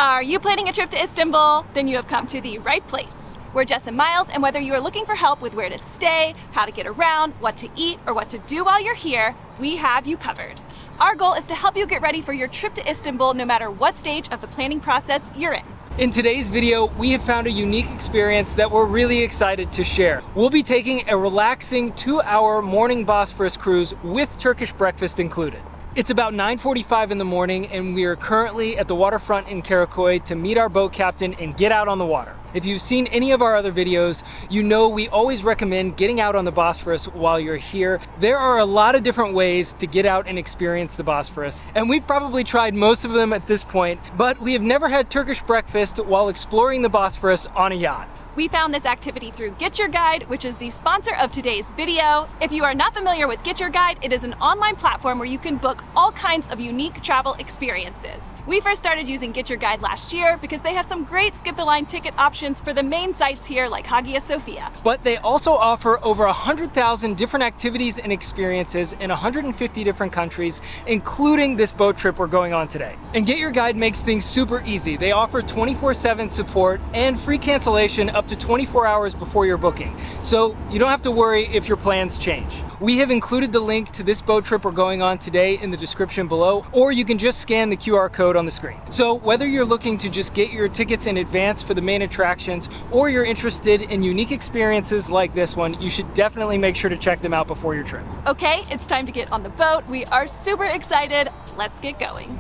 Are you planning a trip to Istanbul? Then you have come to the right place. We're Jess and Miles, and whether you are looking for help with where to stay, how to get around, what to eat, or what to do while you're here, we have you covered. Our goal is to help you get ready for your trip to Istanbul no matter what stage of the planning process you're in. In today's video, we have found a unique experience that we're really excited to share. We'll be taking a relaxing 2-hour morning Bosphorus cruise with Turkish breakfast included. It's about 9:45 in the morning and we are currently at the waterfront in Karaköy to meet our boat captain and get out on the water. If you've seen any of our other videos, you know we always recommend getting out on the Bosphorus while you're here. There are a lot of different ways to get out and experience the Bosphorus, and we've probably tried most of them at this point, but we have never had Turkish breakfast while exploring the Bosphorus on a yacht. We found this activity through GetYourGuide, which is the sponsor of today's video. If you are not familiar with GetYourGuide, it is an online platform where you can book all kinds of unique travel experiences. We first started using GetYourGuide last year because they have some great skip-the-line ticket options for the main sites here like Hagia Sophia. But they also offer over 100,000 different activities and experiences in 150 different countries, including this boat trip we're going on today. And GetYourGuide makes things super easy. They offer 24/7 support and free cancellation up to 24 hours before your booking. So you don't have to worry if your plans change. We have included the link to this boat trip we're going on today in the description below, or you can just scan the QR code on the screen. So whether you're looking to just get your tickets in advance for the main attractions, or you're interested in unique experiences like this one, you should definitely make sure to check them out before your trip. Okay, it's time to get on the boat. We are super excited. Let's get going.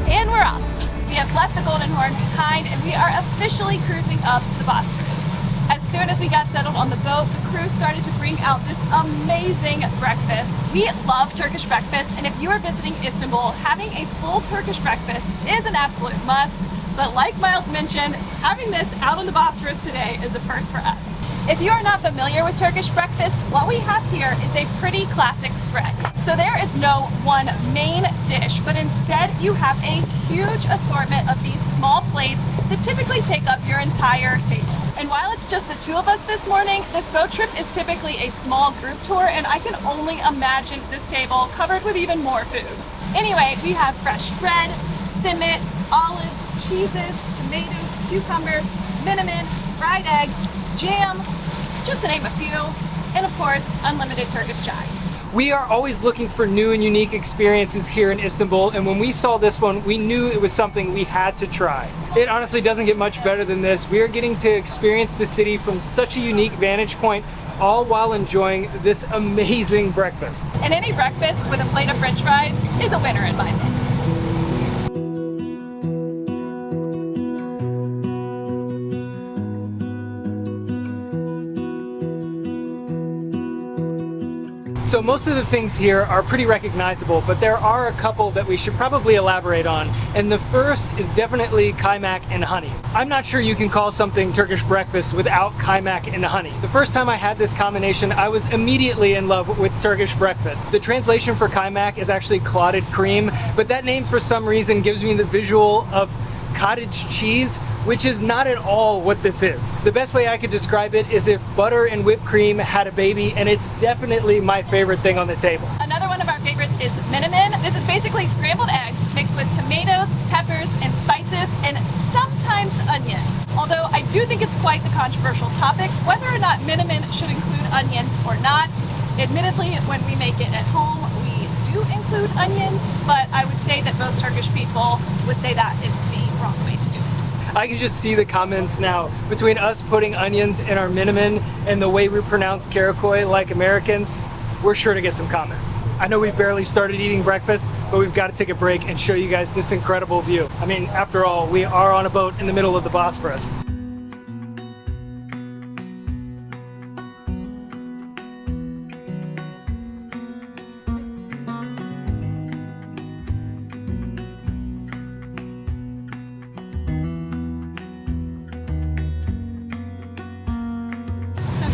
And we're off. We have left the Golden Horn behind and we are officially cruising up the Bosphorus. As soon as we got settled on the boat, the crew started to bring out this amazing breakfast. We love Turkish breakfast, and if you are visiting Istanbul, having a full Turkish breakfast is an absolute must. But like Miles mentioned, having this out on the Bosphorus today is a first for us. If you are not familiar with Turkish breakfast, what we have here is a pretty classic spread. So there is no one main dish, but instead you have a huge assortment of these small plates that typically take up your entire table. And while it's just the two of us this morning, this boat trip is typically a small group tour, and I can only imagine this table covered with even more food. Anyway, we have fresh bread, simit, olives, cheeses, tomatoes, cucumbers, menemen, fried eggs, jam, just to name a few, and of course, unlimited Turkish chai. We are always looking for new and unique experiences here in Istanbul, and when we saw this one, we knew it was something we had to try. It honestly doesn't get much better than this. We are getting to experience the city from such a unique vantage point, all while enjoying this amazing breakfast. And any breakfast with a plate of French fries is a winner in my book. So most of the things here are pretty recognizable, but there are a couple that we should probably elaborate on. And the first is definitely kaymak and honey. I'm not sure you can call something Turkish breakfast without kaymak and honey. The first time I had this combination, I was immediately in love with Turkish breakfast. The translation for kaymak is actually clotted cream, but that name for some reason gives me the visual of cottage cheese, which is not at all what this is. The best way I could describe it is if butter and whipped cream had a baby, and it's definitely my favorite thing on the table. Another one of our favorites is menemen. This is basically scrambled eggs mixed with tomatoes, peppers, and spices, and sometimes onions. Although I do think it's quite the controversial topic, whether or not menemen should include onions or not. Admittedly, when we make it at home, we do include onions, but I would say that most Turkish people would say that is the wrong way to do it. I can just see the comments now between us putting onions in our menemen and the way we pronounce Karaköy like Americans. We're sure to get some comments. I know we barely started eating breakfast, but we've got to take a break and show you guys this incredible view. I mean, after all, we are on a boat in the middle of the Bosphorus.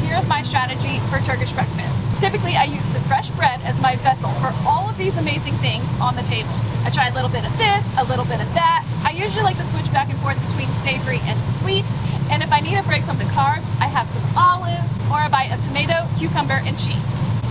Here's my strategy for Turkish breakfast. Typically, I use the fresh bread as my vessel for all of these amazing things on the table. I try a little bit of this, a little bit of that. I usually like to switch back and forth between savory and sweet. And if I need a break from the carbs, I have some olives or I buy a tomato, cucumber, and cheese.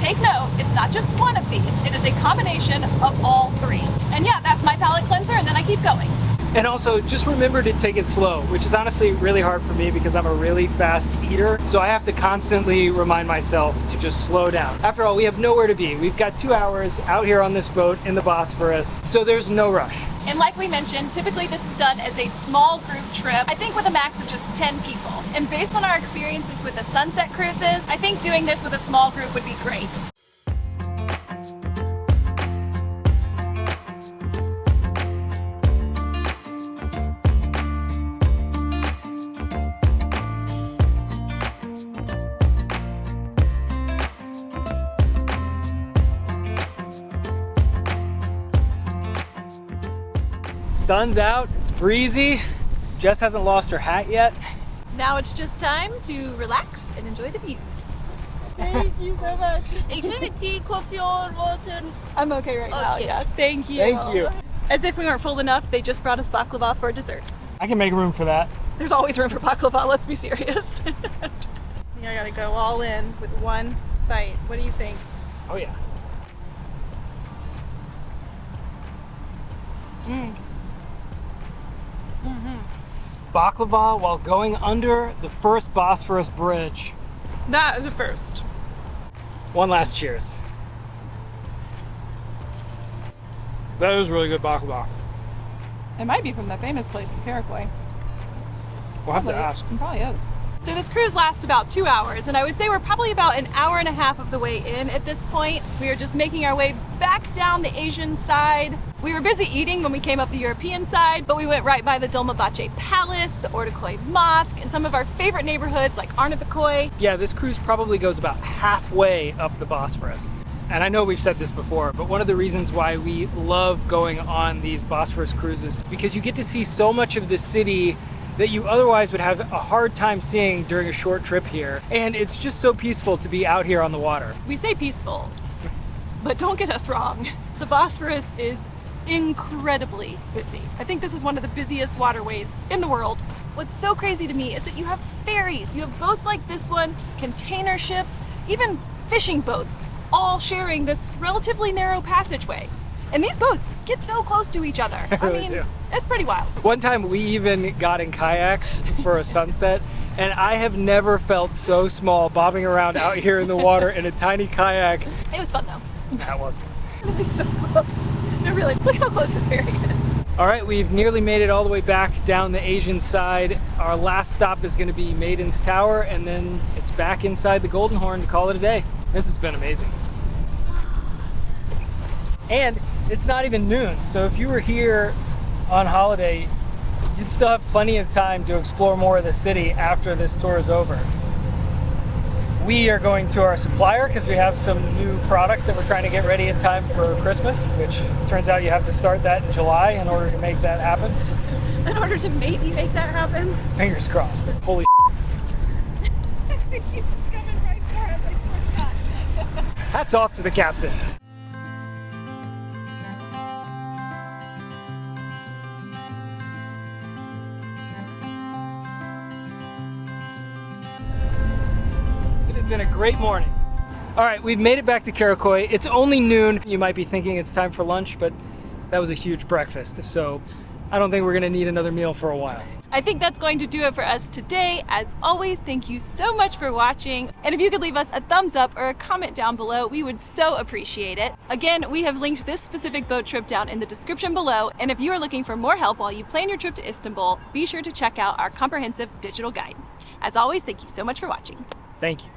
take note, it's not just one of these, it is a combination of all three. And yeah, that's my palate cleanser, and then I keep going. And also, just remember to take it slow, which is honestly really hard for me because I'm a really fast eater. So I have to constantly remind myself to just slow down. After all, we have nowhere to be. We've got 2 hours out here on this boat in the Bosphorus, so there's no rush. And like we mentioned, typically this is done as a small group trip, I think with a max of just 10 people. And based on our experiences with the sunset cruises, I think doing this with a small group would be great. Sun's out, it's breezy. Jess hasn't lost her hat yet. Now it's just time to relax and enjoy the views. Thank you so much. Exhibit tea, coffee or water? I'm okay right now, Okay. yeah. Thank you. Thank you. As if we weren't full enough, they just brought us baklava for dessert. I can make room for that. There's always room for baklava, let's be serious. I think I gotta go all in with one bite. What do you think? Oh yeah. Baklava while going under the first Bosphorus bridge. That is a first. One last cheers. That is really good baklava. It might be from the famous place in Paraguay. We'll have to ask. It probably is. So this cruise lasts about 2 hours, and I would say we're probably about an hour and a half of the way in at this point. We are just making our way back down the Asian side. We were busy eating when we came up the European side, but we went right by the Dolmabahce Palace, the Ortaköy Mosque, and some of our favorite neighborhoods like Arnavutköy. Yeah, this cruise probably goes about halfway up the Bosphorus. And I know we've said this before, but one of the reasons why we love going on these Bosphorus cruises is because you get to see so much of the city that you otherwise would have a hard time seeing during a short trip here. And it's just so peaceful to be out here on the water. We say peaceful, but don't get us wrong. The Bosphorus is incredibly busy. I think this is one of the busiest waterways in the world. What's so crazy to me is that you have ferries, you have boats like this one, container ships, even fishing boats, all sharing this relatively narrow passageway. And these boats get so close to each other. I really mean, do. it's pretty wild. One time we even got in kayaks for a sunset, and I have never felt so small bobbing around out here in the water in a tiny kayak. It was fun though. That was fun. It's so close. No, really, look how close this ferry is. All right, we've nearly made it all the way back down the Asian side. Our last stop is gonna be Maiden's Tower, and then it's back inside the Golden Horn to call it a day. This has been amazing. And it's not even noon, so if you were here on holiday, you'd still have plenty of time to explore more of the city after this tour is over. We are going to our supplier because we have some new products that we're trying to get ready in time for Christmas, which turns out you have to start that in July in order to make that happen. In order to maybe make that happen. Fingers crossed. Holy It's coming right for us, I swear to God. hats off to the captain. It has been a great morning. All right, we've made it back to Karaköy. It's only noon. You might be thinking it's time for lunch, but that was a huge breakfast, so I don't think we're gonna need another meal for a while. I think that's going to do it for us today. As always, thank you so much for watching. And if you could leave us a thumbs up or a comment down below, we would so appreciate it. Again, we have linked this specific boat trip down in the description below. And if you are looking for more help while you plan your trip to Istanbul, be sure to check out our comprehensive digital guide. As always, thank you so much for watching. Thank you.